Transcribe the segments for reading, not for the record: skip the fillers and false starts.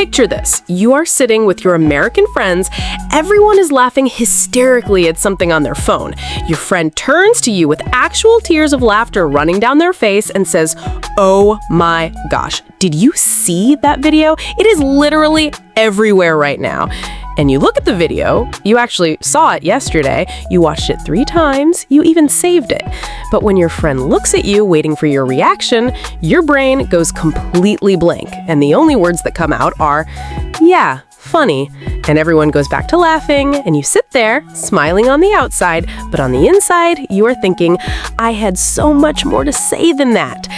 Picture this. You are sitting with your American friends. Everyone is laughing hysterically at something on their phone. Your friend turns to you with actual tears of laughter running down their face and says, "Oh my gosh, did you see that video? It is literally everywhere right now." And you look at the video, you actually saw it yesterday, you watched it 3 times, you even saved it. But when your friend looks at you waiting for your reaction, your brain goes completely blank. And the only words that come out are, "Yeah, funny." And everyone goes back to laughing, and you sit there, smiling on the outside, but on the inside, you are thinking, "I had so much more to say than that."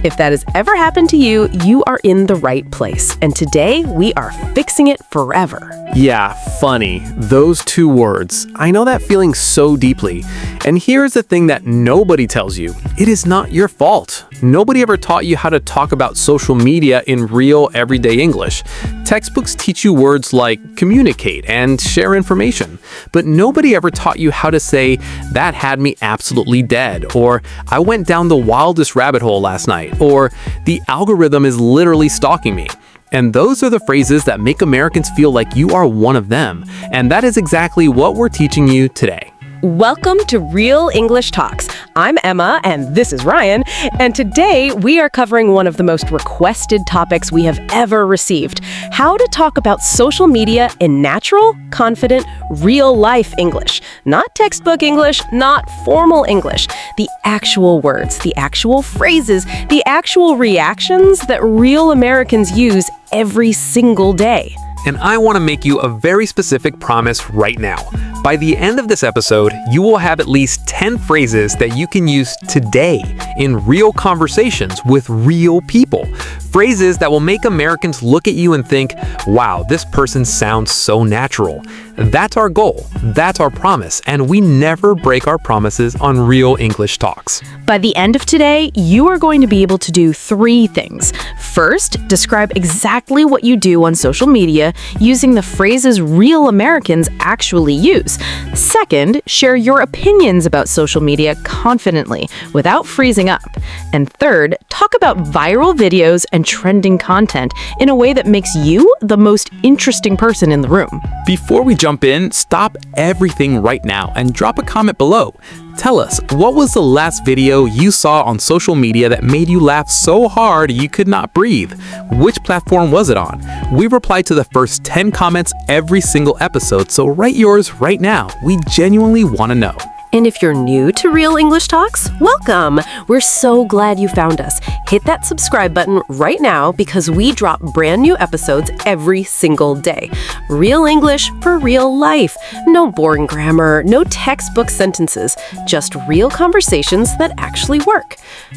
If that has ever happened to you, you are in the right place. And today, we are fixing it forever. Yeah, funny. Those 2 words. I know that feeling so deeply. And here's the thing that nobody tells you. It is not your fault. Nobody ever taught you how to talk about social media in real, everyday English. Textbooks teach you words like communicate and share information. But nobody ever taught you how to say, "That had me absolutely dead," or "I went down the wildest rabbit hole last night," or "The algorithm is literally stalking me." And those are the phrases that make Americans feel like you are one of them. And that is exactly what we're teaching you today. Welcome to Real English Talks. I'm Emma, and this is Ryan. And today we are covering one of the most requested topics we have ever received: how to talk about social media in natural, confident, real-life English. Not textbook English, not formal English. The actual words, the actual phrases, the actual reactions that real Americans use every single day. And I want to make you a very specific promise right now. By the end of this episode, you will have at least 10 phrases that you can use today in real conversations with real people. Phrases that will make Americans look at you and think, "Wow, this person sounds so natural." That's our goal. That's our promise. And we never break our promises on Real English Talks. By the end of today, you are going to be able to do 3 things. First, describe exactly what you do on social media using the phrases real Americans actually use. Second, share your opinions about social media confidently without freezing up. And third, talk about viral videos and trending content in a way that makes you the most interesting person in the room. Before we jump in, stop everything right now and drop a comment below. Tell us, what was the last video you saw on social media that made you laugh so hard you could not breathe? Which platform was it on? We reply to the first 10 comments every single episode, so write yours right now. We genuinely want to know. And if you're new to Real English Talks, welcome! We're so glad you found us. Hit that subscribe button right now because we drop brand new episodes every single day. Real English for real life. No boring grammar, no textbook sentences, just real conversations that actually work.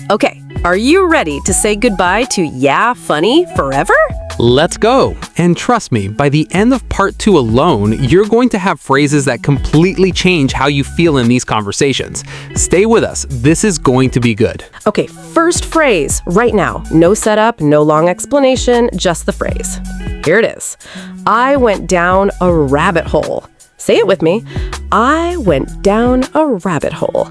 Okay, are you ready to say goodbye to "Yeah, funny" forever? Let's go! And trust me, by the end of part 2 alone, you're going to have phrases that completely change how you feel in these conversations. Stay with us. This is going to be good. Okay, first phrase right now. No setup, no long explanation, just the phrase. Here it is. I went down a rabbit hole. Say it with me. I went down a rabbit hole.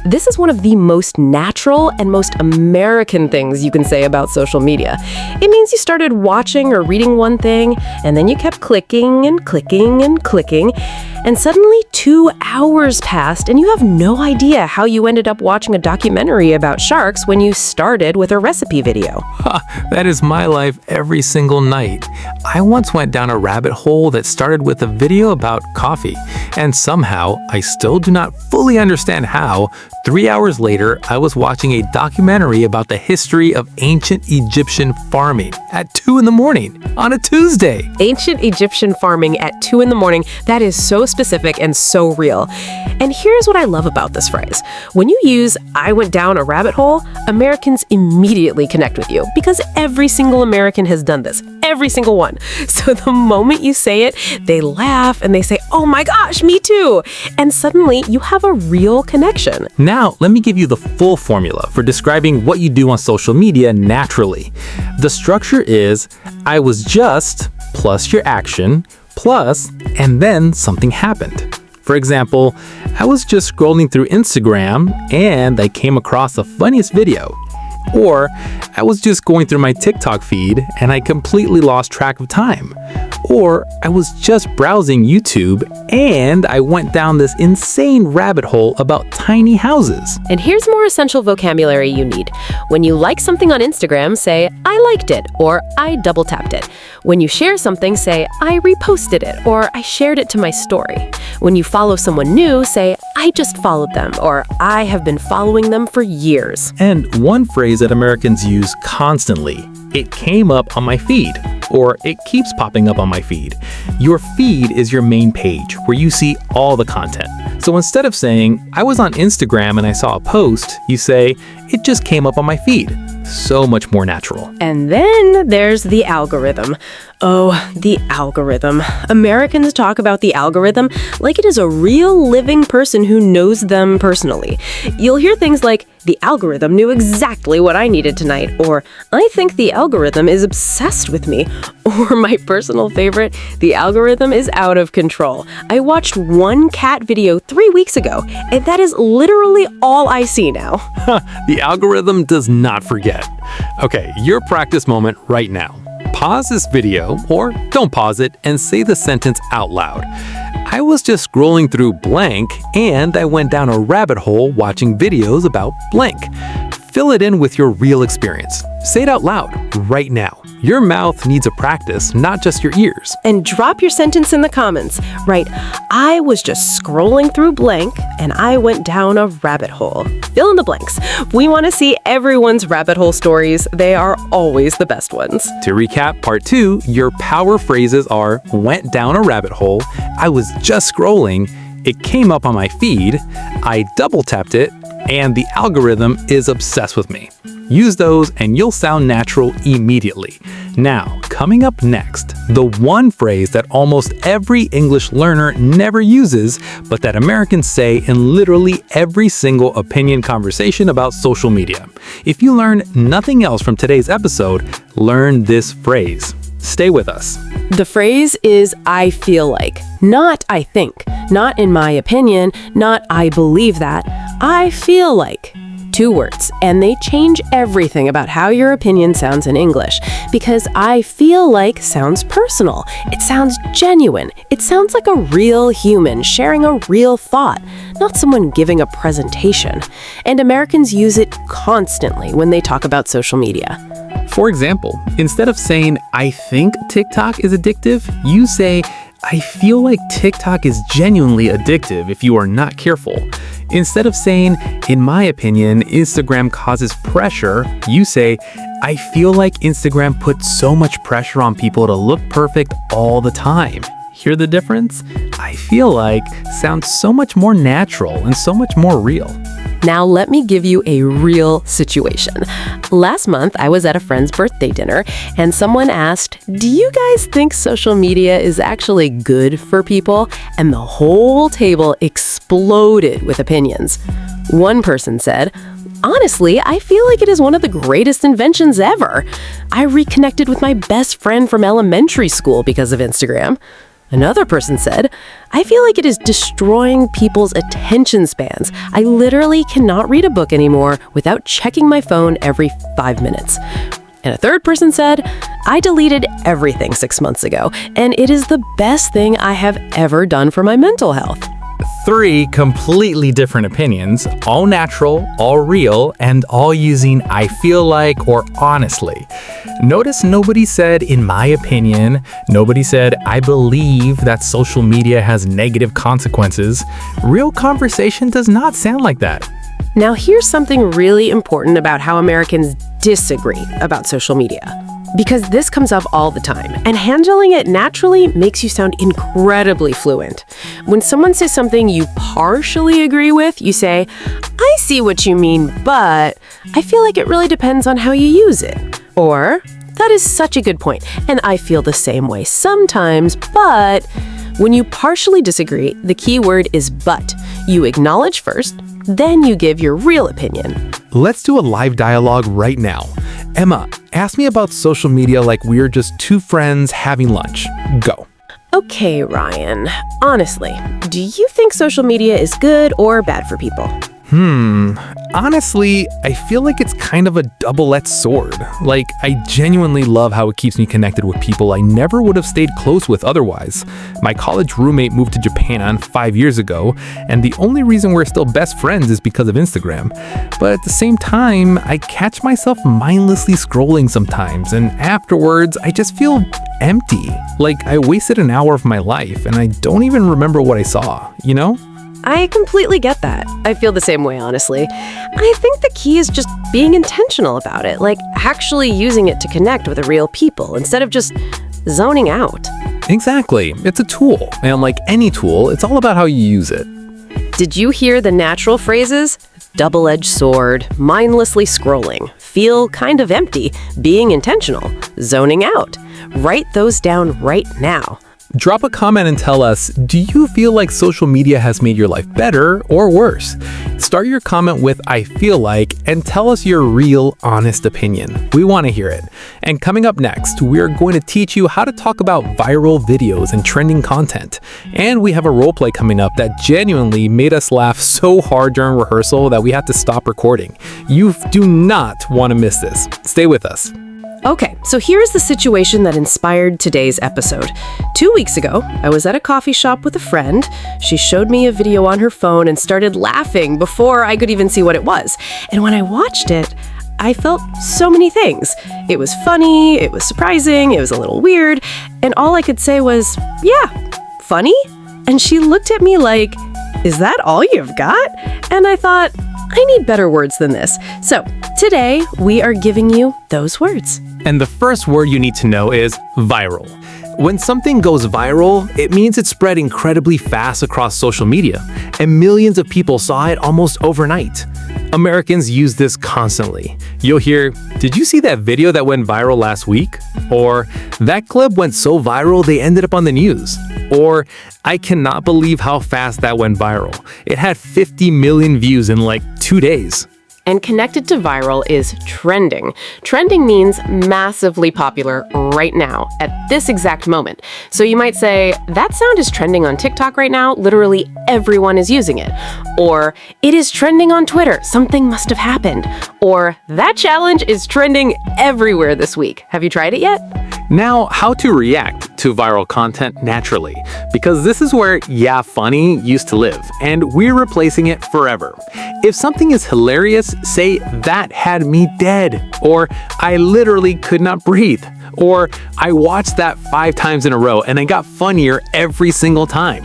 This is one of the most natural and most American things you can say about social media. It means you started watching or reading one thing, and then you kept clicking and clicking and clicking, and suddenly 2 hours passed, and you have no idea how you ended up watching a documentary about sharks when you started with a recipe video. That is my life every single night. I once went down a rabbit hole that started with a video about coffee, and somehow, I still do not fully understand how, 3 hours later, I was watching a documentary about the history of ancient Egyptian farming at 2 in the morning on a Tuesday. Ancient Egyptian farming at 2 in the morning, that is so specific and so real. And here's what I love about this phrase. When you use "I went down a rabbit hole," Americans immediately connect with you because every single American has done this. Every single one. So the moment you say it, they laugh and they say, "Oh my gosh, me too." And suddenly you have a real connection. Now, let me give you the full formula for describing what you do on social media naturally. The structure is "I was just" plus your action plus and then something happened. For example, I was just scrolling through Instagram and I came across the funniest video. Or I was just going through my TikTok feed and I completely lost track of time. Or I was just browsing YouTube and I went down this insane rabbit hole about tiny houses. And here's more essential vocabulary you need. When you like something on Instagram, say, I liked it, or I double tapped it. When you share something, say, I reposted it, or I shared it to my story. When you follow someone new, say, I just followed them, or I have been following them for years. And one phrase that Americans use constantly, it came up on my feed, or it keeps popping up on my feed. Your feed is your main page where you see all the content. So instead of saying, I was on Instagram and I saw a post, you say, it just came up on my feed. So much more natural. And then there's the algorithm. Oh, the algorithm. Americans talk about the algorithm like it is a real living person who knows them personally. You'll hear things like, the algorithm knew exactly what I needed tonight, or I think the algorithm is obsessed with me, or my personal favorite, the algorithm is out of control. I watched one cat video 3 weeks ago, and that is literally all I see now. The algorithm does not forget. Okay, your practice moment right now. Pause this video, or don't pause it, and say the sentence out loud. I was just scrolling through blank, and I went down a rabbit hole watching videos about blank. Fill it in with your real experience. Say it out loud, right now. Your mouth needs a practice, not just your ears. And drop your sentence in the comments. Right, I was just scrolling through blank and I went down a rabbit hole. Fill in the blanks. We want to see everyone's rabbit hole stories. They are always the best ones. To recap part 2, your power phrases are went down a rabbit hole, I was just scrolling, it came up on my feed, I double tapped it, and the algorithm is obsessed with me. Use those and you'll sound natural immediately. Now, coming up next, the one phrase that almost every English learner never uses, but that Americans say in literally every single opinion conversation about social media. If you learn nothing else from today's episode, learn this phrase. Stay with us. The phrase is I feel like, not I think, not in my opinion, not I believe that. I feel like. 2 words, and they change everything about how your opinion sounds in English, because I feel like sounds personal. It sounds genuine. It sounds like a real human sharing a real thought, not someone giving a presentation. And Americans use it constantly when they talk about social media. For example, instead of saying, I think TikTok is addictive, you say, I feel like TikTok is genuinely addictive if you are not careful. Instead of saying, in my opinion, Instagram causes pressure, you say, I feel like Instagram puts so much pressure on people to look perfect all the time. Hear the difference? I feel like sounds so much more natural and so much more real. Now let me give you a real situation. Last month, I was at a friend's birthday dinner, and someone asked, do you guys think social media is actually good for people? And the whole table exploded with opinions. One person said, honestly, I feel like it is one of the greatest inventions ever. I reconnected with my best friend from elementary school because of Instagram. Another person said, I feel like it is destroying people's attention spans. I literally cannot read a book anymore without checking my phone every 5 minutes. And a third person said, I deleted everything 6 months ago, and it is the best thing I have ever done for my mental health. 3 completely different opinions, all natural, all real, and all using I feel like or honestly. Notice nobody said, in my opinion. Nobody said, I believe that social media has negative consequences. Real conversation does not sound like that. Now here's something really important about how Americans disagree about social media. Because this comes up all the time, and handling it naturally makes you sound incredibly fluent. When someone says something you partially agree with, you say, I see what you mean, but I feel like it really depends on how you use it. Or, that is such a good point, and I feel the same way sometimes, but... When you partially disagree, the key word is but. You acknowledge first, then you give your real opinion. Let's do a live dialogue right now. Emma, ask me about social media like we're just 2 friends having lunch. Go. Okay, Ryan. Honestly, do you think social media is good or bad for people? Honestly, I feel like it's kind of a double-edged sword. Like, I genuinely love how it keeps me connected with people I never would have stayed close with otherwise. My college roommate moved to Japan 5 years ago, and the only reason we're still best friends is because of Instagram. But at the same time, I catch myself mindlessly scrolling sometimes, and afterwards, I just feel empty. Like, I wasted an hour of my life, and I don't even remember what I saw, you know? I completely get that. I feel the same way, honestly. I think the key is just being intentional about it, like actually using it to connect with real people instead of just zoning out. Exactly. It's a tool, and like any tool, it's all about how you use it. Did you hear the natural phrases? Double-edged sword, mindlessly scrolling, feel kind of empty, being intentional, zoning out. Write those down right now. Drop a comment and tell us, do you feel like social media has made your life better or worse? Start your comment with I feel like and tell us your real, honest opinion. We want to hear it. And coming up next, we are going to teach you how to talk about viral videos and trending content. And we have a role play coming up that genuinely made us laugh so hard during rehearsal that we had to stop recording. You do not want to miss this. Stay with us. Okay, so here's the situation that inspired today's episode. 2 weeks ago, I was at a coffee shop with a friend. She showed me a video on her phone and started laughing before I could even see what it was. And when I watched it, I felt so many things. It was funny, it was surprising, it was a little weird, and all I could say was, yeah, funny? And she looked at me like, is that all you've got? And I thought, I need better words than this. So today, we are giving you those words. And the first word you need to know is viral. When something goes viral, it means it spread incredibly fast across social media, and millions of people saw it almost overnight. Americans use this constantly. You'll hear, did you see that video that went viral last week? Or, that clip went so viral they ended up on the news. Or, I cannot believe how fast that went viral. It had 50 million views in like 2 days. And connected to viral is trending. Trending means massively popular right now, at this exact moment. So you might say, that sound is trending on TikTok right now, literally everyone is using it. Or, it is trending on Twitter, something must have happened. Or, that challenge is trending everywhere this week. Have you tried it yet? Now, how to react to viral content naturally, because this is where yeah, funny used to live, and we're replacing it forever. If something is hilarious, say that had me dead, or I literally could not breathe, or I watched that 5 times in a row and I got funnier every single time.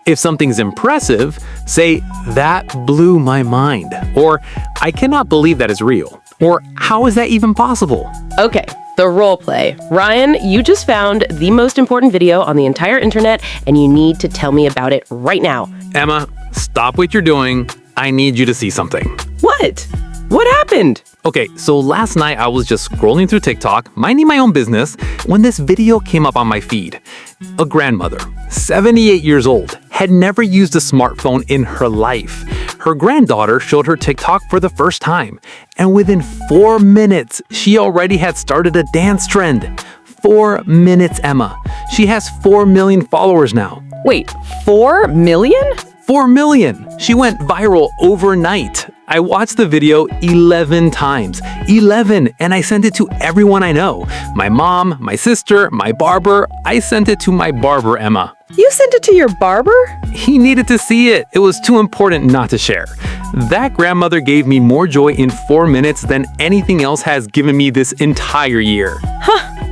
If something's impressive, say that blew my mind, or I cannot believe that is real, or how is that even possible? Okay, the role play. Ryan, you just found the most important video on the entire internet, and you need to tell me about it right now. Emma, stop what you're doing. I need you to see something. What? What happened? Okay, so last night I was just scrolling through TikTok, minding my own business, when this video came up on my feed. A grandmother, 78 years old, had never used a smartphone in her life. Her granddaughter showed her TikTok for the first time, and within 4 minutes, she already had started a dance trend. 4 minutes, Emma. She has 4 million followers now. Wait, 4 million? 4 million! She went viral overnight. I watched the video 11 times. 11! And I sent it to everyone I know. My mom, my sister, my barber. I sent it to my barber, Emma. You sent it to your barber? He needed to see it. It was too important not to share. That grandmother gave me more joy in 4 minutes than anything else has given me this entire year.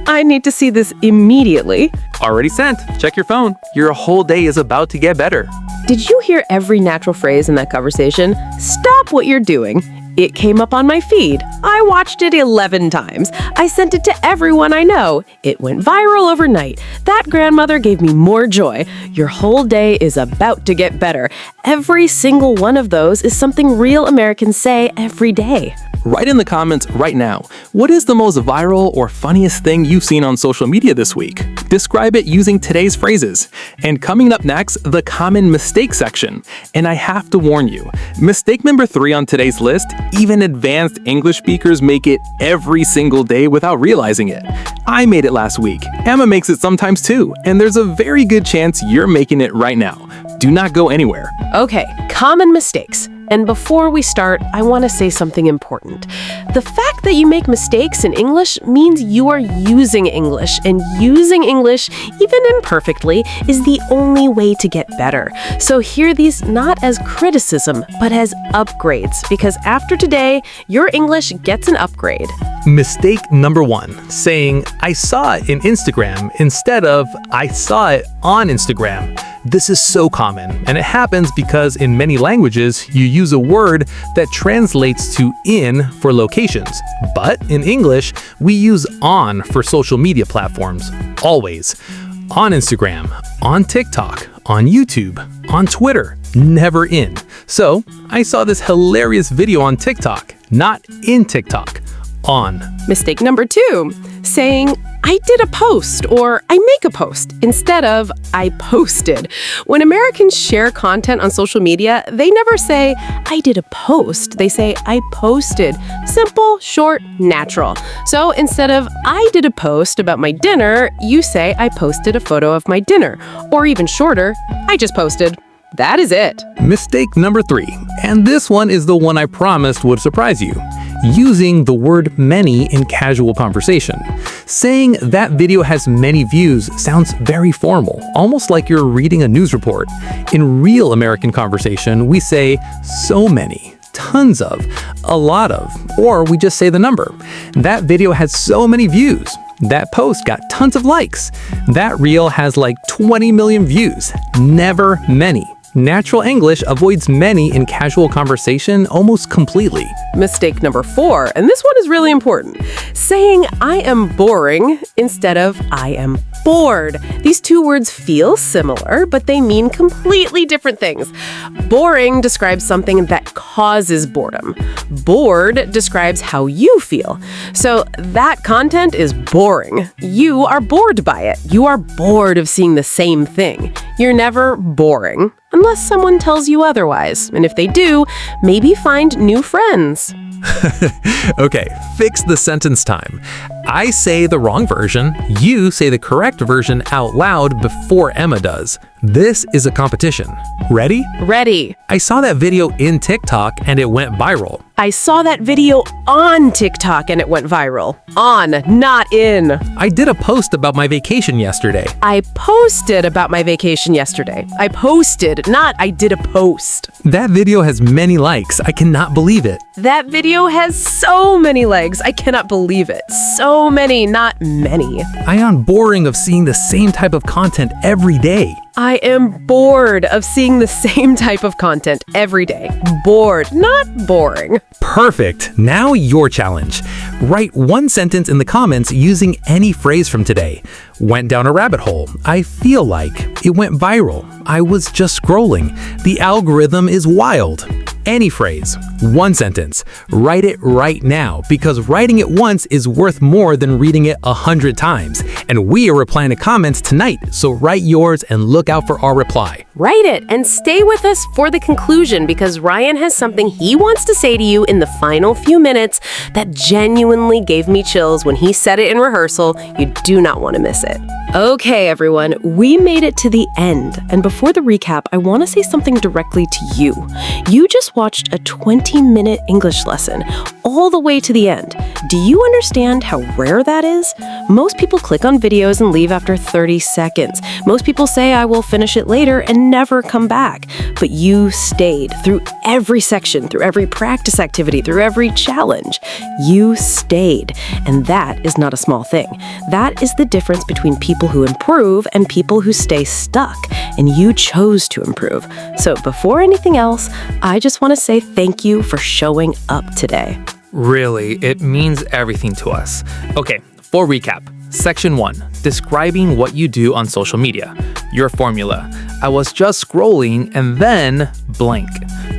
I need to see this immediately. Already sent. Check your phone. Your whole day is about to get better. Did you hear every natural phrase in that conversation? Stop what you're doing. It came up on my feed. I watched it 11 times. I sent it to everyone I know. It went viral overnight. That grandmother gave me more joy. Your whole day is about to get better. Every single one of those is something real Americans say every day. Write in the comments right now, what is the most viral or funniest thing you've seen on social media this week? Describe it using today's phrases. And coming up next, the common mistake section. And I have to warn you, mistake number 3 on today's list, even advanced English speakers make it every single day without realizing it. I made it last week. Emma makes it sometimes too, and there's a very good chance you're making it right now. Do not go anywhere. Okay, common mistakes. And before we start, I want to say something important. The fact that you make mistakes in English means you are using English, and using English, even imperfectly, is the only way to get better. So hear these not as criticism, but as upgrades, because after today, your English gets an upgrade. Mistake number 1, saying, I saw it in Instagram instead of, I saw it on Instagram. This is so common, and it happens because in many languages, you use a word that translates to in for locations. But in English, we use on for social media platforms, always. On Instagram, on TikTok, on YouTube, on Twitter, never in. So, I saw this hilarious video on TikTok, not in TikTok. On. Mistake number 2, saying, I did a post or I make a post instead of I posted. When Americans share content on social media, they never say, I did a post. They say, I posted. Simple, short, natural. So instead of I did a post about my dinner, you say, I posted a photo of my dinner. Or even shorter, I just posted. That is it. Mistake number 3, and this one is the one I promised would surprise you. Using the word many in casual conversation. Saying that video has many views sounds very formal, almost like you're reading a news report. In real American conversation, we say so many, tons of, a lot of, or we just say the number. That video has so many views. That post got tons of likes. That reel has like 20 million views. Never many. Natural English avoids many in casual conversation almost completely. Mistake number 4, and this one is really important. Saying I am boring instead of I am bored. These two words feel similar, but they mean completely different things. Boring describes something that causes boredom. Bored describes how you feel. So that content is boring. You are bored by it. You are bored of seeing the same thing. You're never boring. Unless someone tells you otherwise. And if they do, maybe find new friends. Okay, fix the sentence time. I say the wrong version, you say the correct version out loud before Emma does. This is a competition. Ready? Ready. I saw that video in TikTok and it went viral. I saw that video on TikTok and it went viral. On, not in. I did a post about my vacation yesterday. I posted about my vacation yesterday. I posted, not I did a post. That video has many likes. I cannot believe it. That video has so many likes. I cannot believe it. So many, not many. I am boring of seeing the same type of content every day. I am bored of seeing the same type of content every day. Bored, not boring. Perfect. Now your challenge. Write one sentence in the comments using any phrase from today. Went down a rabbit hole. I feel like. It went viral. I was just scrolling. The algorithm is wild. Any phrase, one sentence. Write it right now because writing it once is worth more than reading it 100 times. And we are replying to comments tonight, so write yours and look out for our reply. Write it and stay with us for the conclusion because Ryan has something he wants to say to you in the final few minutes that genuinely gave me chills when he said it in rehearsal. You do not want to miss it. Okay, everyone, we made it to the end. And before the recap, I want to say something directly to you. You just watched a 20-minute English lesson all the way to the end. Do you understand how rare that is? Most people click on videos and leave after 30 seconds. Most people say, I will finish it later and never come back. But you stayed through every section, through every practice activity, through every challenge. You stayed. And that is not a small thing. That is the difference between people who improve and people who stay stuck. And you chose to improve. So before anything else, I just want to say thank you for showing up today. Really, it means everything to us. Okay, for recap. Section 1. Describing what you do on social media. Your formula. I was just scrolling and then blank.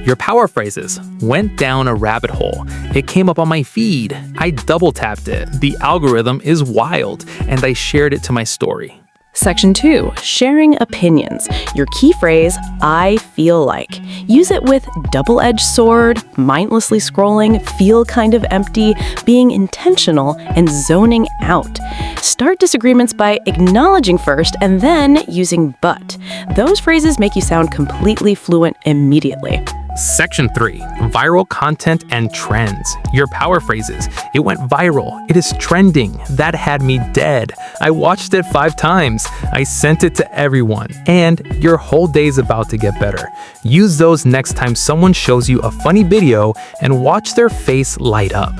Your power phrases. Went down a rabbit hole. It came up on my feed. I double tapped it. The algorithm is wild and I shared it to my story. Section 2, sharing opinions. Your key phrase, I feel like. Use it with double-edged sword, mindlessly scrolling, feel kind of empty, being intentional, and zoning out. Start disagreements by acknowledging first and then using but. Those phrases make you sound completely fluent immediately. Section 3. Viral content and trends. Your power phrases. It went viral. It is trending. That had me dead. I watched it 5 times. I sent it to everyone. And your whole day's about to get better. Use those next time someone shows you a funny video and watch their face light up.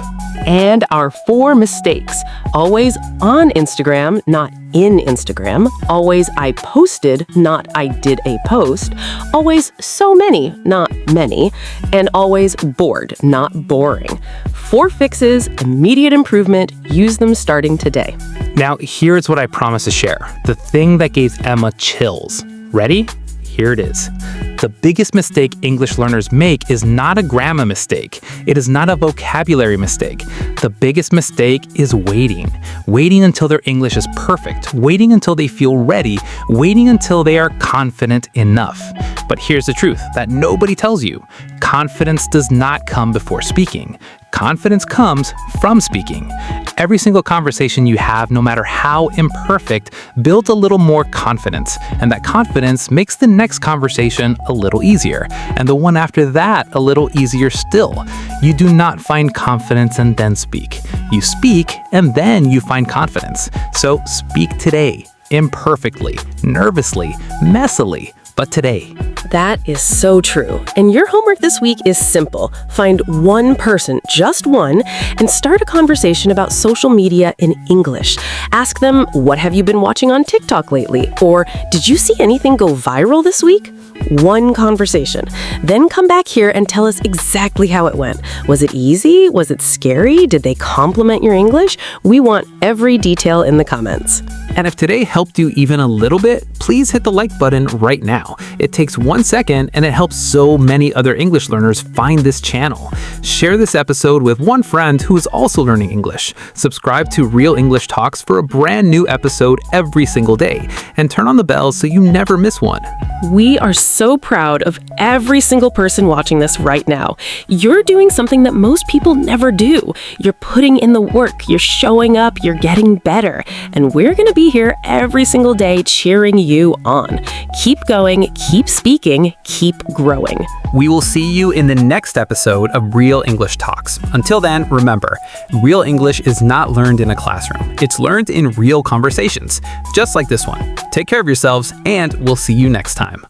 And our 4 mistakes. Always on Instagram, not in Instagram. Always I posted, not I did a post. Always so many, not many. And always bored, not boring. 4 fixes, immediate improvement. Use them starting today. Now, here's what I promise to share. The thing that gave Emma chills. Ready? Here it is. The biggest mistake English learners make is not a grammar mistake. It is not a vocabulary mistake. The biggest mistake is waiting. Waiting until their English is perfect. Waiting until they feel ready. Waiting until they are confident enough. But here's the truth that nobody tells you. Confidence does not come before speaking. Confidence comes from speaking. Every single conversation you have, no matter how imperfect, builds a little more confidence. And that confidence makes the next conversation a little easier. And the one after that a little easier still. You do not find confidence and then speak. You speak and then you find confidence. So speak today, imperfectly, nervously, messily, but today. That is so true. And your homework this week is simple. Find one person, just one, and start a conversation about social media in English. Ask them, what have you been watching on TikTok lately? Or did you see anything go viral this week? One conversation. Then come back here and tell us exactly how it went. Was it easy? Was it scary? Did they compliment your English? We want every detail in the comments. And if today helped you even a little bit, please hit the like button right now. It takes 1 second and it helps so many other English learners find this channel. Share this episode with one friend who is also learning English. Subscribe to Real English Talks for a brand new episode every single day. And turn on the bell so you never miss one. We are so proud of every single person watching this right now. You're doing something that most people never do. You're putting in the work, you're showing up, you're getting better. And we're going to be here every single day cheering you on. Keep going, keep speaking, keep growing. We will see you in the next episode of Real English Talks. Until then, remember, real English is not learned in a classroom. It's learned in real conversations, just like this one. Take care of yourselves, and we'll see you next time.